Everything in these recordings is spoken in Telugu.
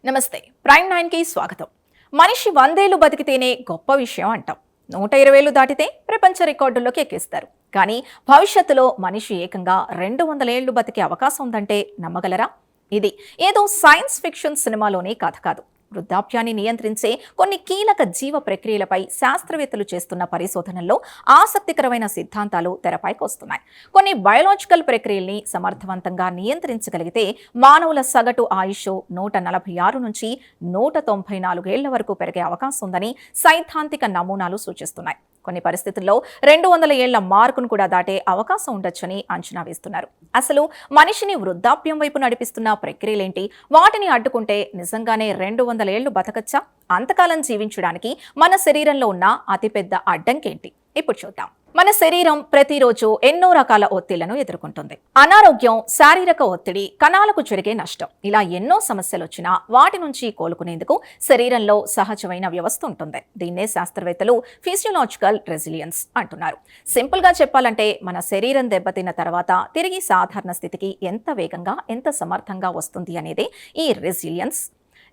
నమస్తే. ప్రైమ్ 9 కి స్వాగతం. మనిషి 100 ఏళ్లు బతికితేనే గొప్ప విషయం అంటాం. 120 ఏళ్లు దాటితే ప్రపంచ రికార్డుల్లోకి ఎక్కిస్తారు. కానీ భవిష్యత్తులో మనిషి ఏకంగా 200 ఏళ్లు బతికే అవకాశం ఉందంటే నమ్మగలరా? ఇది ఏదో సైన్స్ ఫిక్షన్ సినిమాలోని కథ కాదు. వృద్ధాప్యాన్ని నియంత్రించే కొన్ని కీలక జీవ ప్రక్రియలపై శాస్త్రవేత్తలు చేస్తున్న పరిశోధనల్లో ఆసక్తికరమైన సిద్ధాంతాలు తెరపైకి వస్తున్నాయి. కొన్ని బయోలాజికల్ ప్రక్రియల్ని సమర్థవంతంగా నియంత్రించగలిగితే మానవుల సగటు ఆయుష్ 146 నుంచి 194 ఏళ్ల వరకు పెరిగే అవకాశం ఉందని సైద్ధాంతిక నమూనాలు సూచిస్తున్నాయి. కొన్ని పరిస్థితుల్లో 200 ఏళ్ల మార్కును కూడా దాటే అవకాశం ఉండొచ్చని అంచనా వేస్తున్నారు. అసలు మనిషిని వృద్ధాప్యం వైపు నడిపిస్తున్న ప్రక్రియలేంటి? వాటిని అడ్డుకుంటే నిజంగానే 200 ఏళ్లు బతకచ్చా? అంతకాలం జీవించడానికి మన శరీరంలో ఉన్న అతిపెద్ద అడ్డంకేంటి? ఇప్పుడు చూద్దాం. మన శరీరం ప్రతిరోజు ఎన్నో రకాల ఒత్తిళ్లను ఎదుర్కొంటుంది. అనారోగ్యం, శారీరక ఒత్తిడి, కణాలకు జరిగే నష్టం, ఇలా ఎన్నో సమస్యలు వచ్చినా వాటి నుంచి కోలుకునేందుకు శరీరంలో సహజమైన వ్యవస్థ ఉంటుంది. దీన్నే శాస్త్రవేత్తలు ఫిజియోలాజికల్ రెసిలియన్స్ అంటున్నారు. సింపుల్ గా చెప్పాలంటే మన శరీరం దెబ్బతిన్న తర్వాత తిరిగి సాధారణ స్థితికి ఎంత వేగంగా, ఎంత సమర్థంగా వస్తుంది అనేది ఈ రెసిలియన్స్.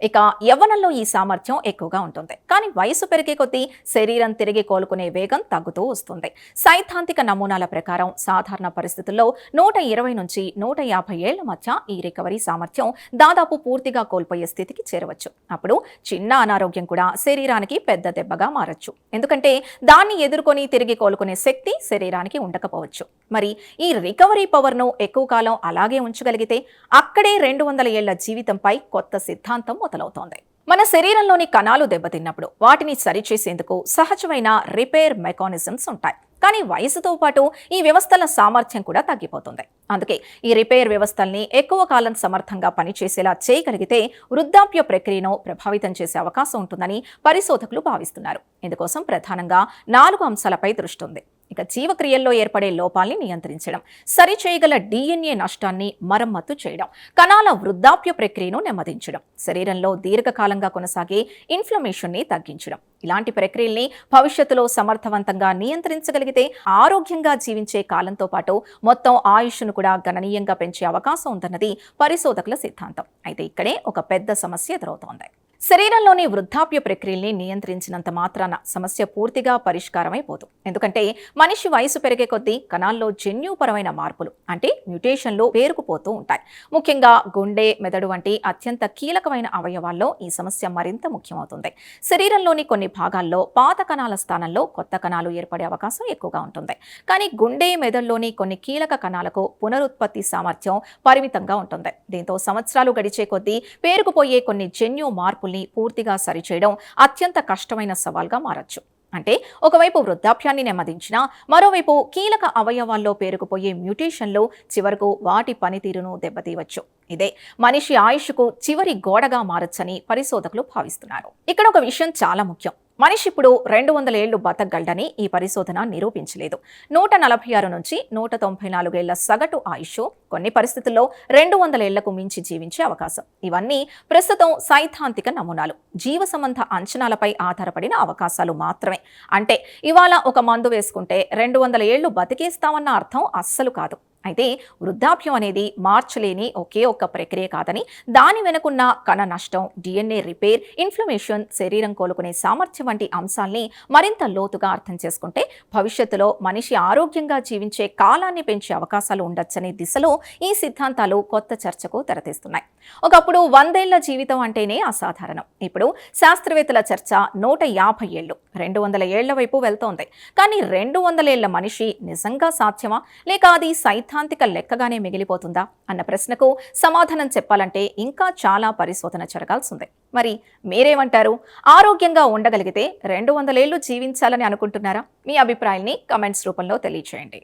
ఇక యవ్వనంలో ఈ సామర్థ్యం ఎక్కువగా ఉంటుంది. కానీ వయసు పెరిగే కొద్దీ శరీరం తిరిగి కోలుకునే వేగం తగ్గుతూ వస్తుంది. సైద్ధాంతిక నమూనాల ప్రకారం సాధారణ పరిస్థితుల్లో 120 నుంచి 150 ఏళ్ల మధ్య ఈ రికవరీ సామర్థ్యం దాదాపు పూర్తిగా కోల్పోయే స్థితికి చేరవచ్చు. అప్పుడు చిన్న అనారోగ్యం కూడా శరీరానికి పెద్ద దెబ్బగా మారచ్చు. ఎందుకంటే దాన్ని ఎదుర్కొని తిరిగి కోలుకునే శక్తి శరీరానికి ఉండకపోవచ్చు. మరి ఈ రికవరీ పవర్ను ఎక్కువ కాలం అలాగే ఉంచగలిగితే అక్కడే 200 ఏళ్ల జీవితంపై కొత్త సిద్ధాంతం మొదలవుతోంది. మన శరీరంలోని కణాలు దెబ్బతిన్నప్పుడు వాటిని సరిచేసేందుకు సహజమైన రిపేర్ మెకానిజమ్స్ ఉంటాయి. కానీ వయసుతో పాటు ఈ వ్యవస్థల సామర్థ్యం కూడా తగ్గిపోతుంది. అందుకే ఈ రిపేర్ వ్యవస్థల్ని ఎక్కువ కాలం సమర్థంగా పనిచేసేలా చేయగలిగితే వృద్ధాప్య ప్రక్రియను ప్రభావితం చేసే అవకాశం ఉంటుందని పరిశోధకులు భావిస్తున్నారు. ఇందుకోసం ప్రధానంగా 4 అంశాలపై దృష్టి ఉంది. ఇక జీవక్రియల్లో ఏర్పడే లోపాల్ని నియంత్రించడం, సరిచేయగల DNA నష్టాన్ని మరమ్మతు చేయడం, కణాల వృద్ధాప్య ప్రక్రియను నెమ్మదించడం, శరీరంలో దీర్ఘకాలంగా కొనసాగే ఇన్ఫ్లమేషన్ని తగ్గించడం, ఇలాంటి ప్రక్రియల్ని భవిష్యత్తులో సమర్థవంతంగా నియంత్రించగలిగితే ఆరోగ్యంగా జీవించే కాలంతో పాటు మొత్తం ఆయుష్ను కూడా గణనీయంగా పెంచే అవకాశం ఉందన్నది పరిశోధకుల సిద్ధాంతం. అయితే ఇక్కడే ఒక పెద్ద సమస్య ఎదురవుతోంది. శరీరంలోని వృద్ధాప్య ప్రక్రియల్ని నియంత్రించినంత మాత్రాన సమస్య పూర్తిగా పరిష్కారమైపోదు. ఎందుకంటే మనిషి వయసు పెరిగే కొద్దీ కణాల్లో జన్యుపరమైన మార్పులు అంటే మ్యుటేషన్లు పేరుకుపోతూ ఉంటాయి. ముఖ్యంగా గుండె, మెదడు వంటి అత్యంత కీలకమైన అవయవాల్లో ఈ సమస్య మరింత ముఖ్యమవుతుంది. శరీరంలోని కొన్ని భాగాల్లో పాత కణాల స్థానంలో కొత్త కణాలు ఏర్పడే అవకాశం ఎక్కువగా ఉంటుంది. కానీ గుండె, మెదడులోని కొన్ని కీలక కణాలకు పునరుత్పత్తి సామర్థ్యం పరిమితంగా ఉంటుంది. దీంతో సంవత్సరాలు గడిచే కొద్దీ పేరుకుపోయే కొన్ని జన్యు మార్పుల్ని పూర్తిగా సరిచేయడం అత్యంత కష్టమైన సవాల్గా మారచ్చు. అంటే ఒకవైపు వృద్ధాప్యాన్ని నెమ్మదించినా మరోవైపు కీలక అవయవాల్లో పేరుకుపోయే మ్యుటేషన్లు చివరకు వాటి పనితీరును దెబ్బతీయవచ్చు. ఇదే మనిషి ఆయుష్కు చివరి గోడగా మారచ్చని పరిశోధకులు భావిస్తున్నారు. ఇక్కడ ఒక విషయం చాలా ముఖ్యం. మనిషి ఇప్పుడు 200 ఏళ్లు బతకగలడని ఈ పరిశోధన నిరూపించలేదు. 146 నుంచి 194 ఏళ్ల సగటు ఆయుష్, కొన్ని పరిస్థితుల్లో 200 ఏళ్లకు మించి జీవించే అవకాశం, ఇవన్నీ ప్రస్తుతం సైద్ధాంతిక నమూనాలు, జీవ సంబంధ అంచనాలపై ఆధారపడిన అవకాశాలు మాత్రమే. అంటే ఇవాళ ఒక మందు వేసుకుంటే 200 ఏళ్లు బతికేస్తామన్న అర్థం అస్సలు కాదు. అయితే వృద్ధాప్యం అనేది మార్చలేని ఒకే ఒక్క ప్రక్రియ కాదని, దాని వెనుకున్న కణ నష్టం, DNA రిపేర్, ఇన్ఫ్లమేషన్, శరీరం కోలుకునే సామర్థ్యం వంటి అంశాల్ని మరింత లోతుగా అర్థం చేసుకుంటే భవిష్యత్తులో మనిషి ఆరోగ్యంగా జీవించే కాలాన్ని పెంచే అవకాశాలు ఉండొచ్చనే దిశలో ఈ సిద్ధాంతాలు కొత్త చర్చకు తెరతీస్తున్నాయి. ఒకప్పుడు 100 ఏళ్ల జీవితం అంటేనే అసాధారణం. ఇప్పుడు శాస్త్రవేత్తల చర్చ 150 ఏళ్లు, 200 ఏళ్ల వైపు వెళ్తోంది. కానీ 200 ఏళ్ల మనిషి నిజంగా సాధ్యమా, లేక అది సైద్ధాంతిక లెక్కగానే మిగిలిపోతుందా అన్న ప్రశ్నకు సమాధానం చెప్పాలంటే ఇంకా చాలా పరిశోధన జరగాల్సిందే. మరి మీరేమంటారు? ఆరోగ్యంగా ఉండగలిగితే 200 ఏళ్లు జీవించాలని అనుకుంటున్నారా? మీ అభిప్రాయాల్ని కమెంట్స్ రూపంలో తెలియజేయండి.